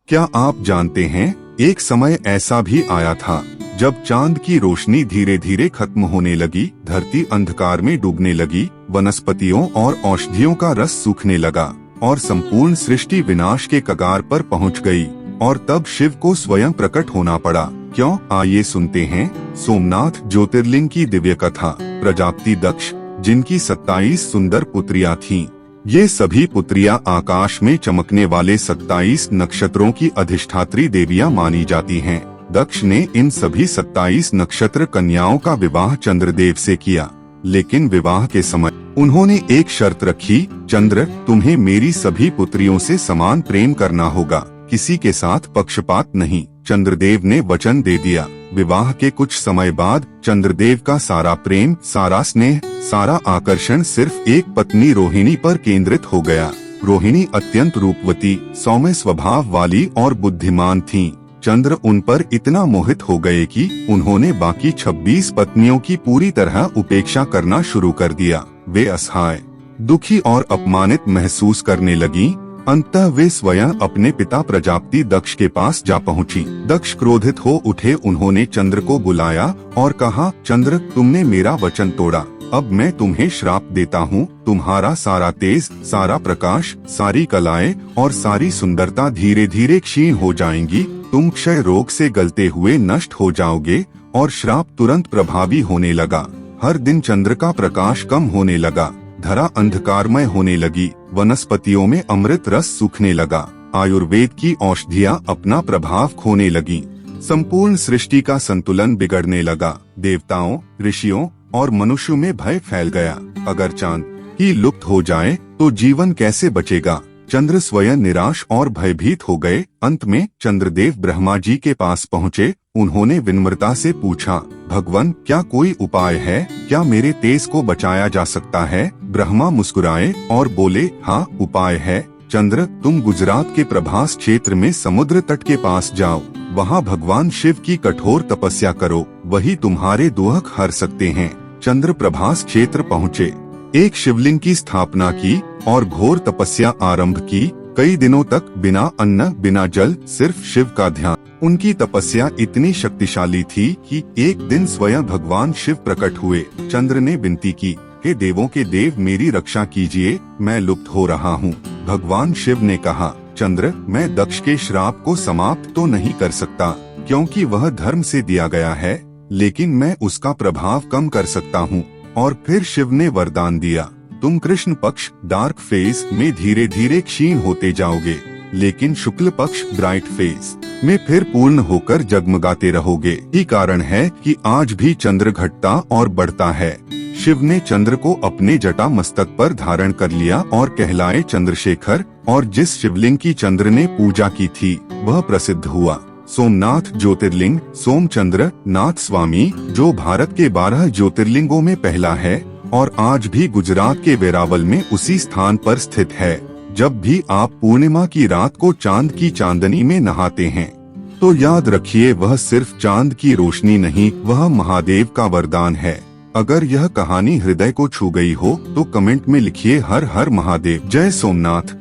क्या आप जानते हैं, एक समय ऐसा भी आया था जब चांद की रोशनी धीरे धीरे खत्म होने लगी, धरती अंधकार में डूबने लगी, वनस्पतियों और औषधियों का रस सूखने लगा और संपूर्ण सृष्टि विनाश के कगार पर पहुंच गई। और तब शिव को स्वयं प्रकट होना पड़ा। क्यों? आइए सुनते हैं सोमनाथ ज्योतिर्लिंग की दिव्य कथा। प्रजापति दक्ष, जिनकी 27 सुंदर पुत्रियां थीं। ये सभी पुत्रियां आकाश में चमकने वाले 27 नक्षत्रों की अधिष्ठात्री देवियां मानी जाती हैं। दक्ष ने इन सभी 27 नक्षत्र कन्याओं का विवाह चंद्रदेव से किया, लेकिन विवाह के समय उन्होंने एक शर्त रखी, चंद्र, तुम्हें मेरी सभी पुत्रियों से समान प्रेम करना होगा, किसी के साथ पक्षपात नहीं। चंद्रदेव ने वचन दे दिया। विवाह के कुछ समय बाद चंद्रदेव का सारा प्रेम, सारा स्नेह, सारा आकर्षण सिर्फ एक पत्नी रोहिणी पर केंद्रित हो गया। रोहिणी अत्यंत रूपवती, सौम्य स्वभाव वाली और बुद्धिमान थीं। चंद्र उन पर इतना मोहित हो गए कि उन्होंने बाकी 26 पत्नियों की पूरी तरह उपेक्षा करना शुरू कर दिया। वे असहाय, दुखी और अपमानित महसूस करने लगीं। अंततः वे स्वयं अपने पिता प्रजापति दक्ष के पास जा पहुंची। दक्ष क्रोधित हो उठे। उन्होंने चंद्र को बुलाया और कहा, चंद्र, तुमने मेरा वचन तोड़ा, अब मैं तुम्हें श्राप देता हूँ। तुम्हारा सारा तेज, सारा प्रकाश, सारी कलाएं और सारी सुंदरता धीरे धीरे क्षीण हो जाएंगी। तुम क्षय रोग से गलते हुए नष्ट हो जाओगे। और श्राप तुरंत प्रभावी होने लगा। हर दिन चंद्र का प्रकाश कम होने लगा, धरा अंधकारमय होने लगी, वनस्पतियों में अमृत रस सूखने लगा, आयुर्वेद की औषधियाँ अपना प्रभाव खोने लगीं। संपूर्ण सृष्टि का संतुलन बिगड़ने लगा। देवताओं, ऋषियों और मनुष्यों में भय फैल गया। अगर चांद ही लुप्त हो जाए तो जीवन कैसे बचेगा? चंद्र स्वयं निराश और भयभीत हो गए। अंत में चंद्रदेव ब्रह्मा जी के पास पहुँचे। उन्होंने विनम्रता से पूछा, भगवान, क्या कोई उपाय है? क्या मेरे तेज को बचाया जा सकता है? ब्रह्मा मुस्कुराए और बोले, हाँ, उपाय है। चंद्र, तुम गुजरात के प्रभास क्षेत्र में समुद्र तट के पास जाओ। वहाँ भगवान शिव की कठोर तपस्या करो, वही तुम्हारे दुख हर सकते हैं। चंद्र प्रभास क्षेत्र पहुँचे, एक शिवलिंग की स्थापना की और घोर तपस्या आरंभ की। कई दिनों तक बिना अन्न, बिना जल, सिर्फ शिव का ध्यान। उनकी तपस्या इतनी शक्तिशाली थी कि एक दिन स्वयं भगवान शिव प्रकट हुए। चंद्र ने विनती की, हे देवों के देव, मेरी रक्षा कीजिए, मैं लुप्त हो रहा हूँ। भगवान शिव ने कहा, चंद्र, मैं दक्ष के श्राप को समाप्त तो नहीं कर सकता, क्योंकि वह धर्म से दिया गया है, लेकिन मैं उसका प्रभाव कम कर सकता हूँ। और फिर शिव ने वरदान दिया, तुम कृष्ण पक्ष डार्क फेज में धीरे धीरे क्षीण होते जाओगे, लेकिन शुक्ल पक्ष ब्राइट फेज में फिर पूर्ण होकर जगमगाते रहोगे। यही कारण है कि आज भी चंद्र घटता और बढ़ता है। शिव ने चंद्र को अपने जटा मस्तक पर धारण कर लिया और कहलाए चंद्रशेखर। और जिस शिवलिंग की चंद्र ने पूजा की थी वह प्रसिद्ध हुआ सोमनाथ ज्योतिर्लिंग, सोमचंद्र नाथ स्वामी, जो भारत के 12 ज्योतिर्लिंगों में पहला है और आज भी गुजरात के वेरावल में उसी स्थान पर स्थित है। जब भी आप पूर्णिमा की रात को चांद की चांदनी में नहाते हैं तो याद रखिए, वह सिर्फ चांद की रोशनी नहीं, वह महादेव का वरदान है। अगर यह कहानी हृदय को छू गई हो तो कमेंट में लिखिए हर हर महादेव। जय सोमनाथ।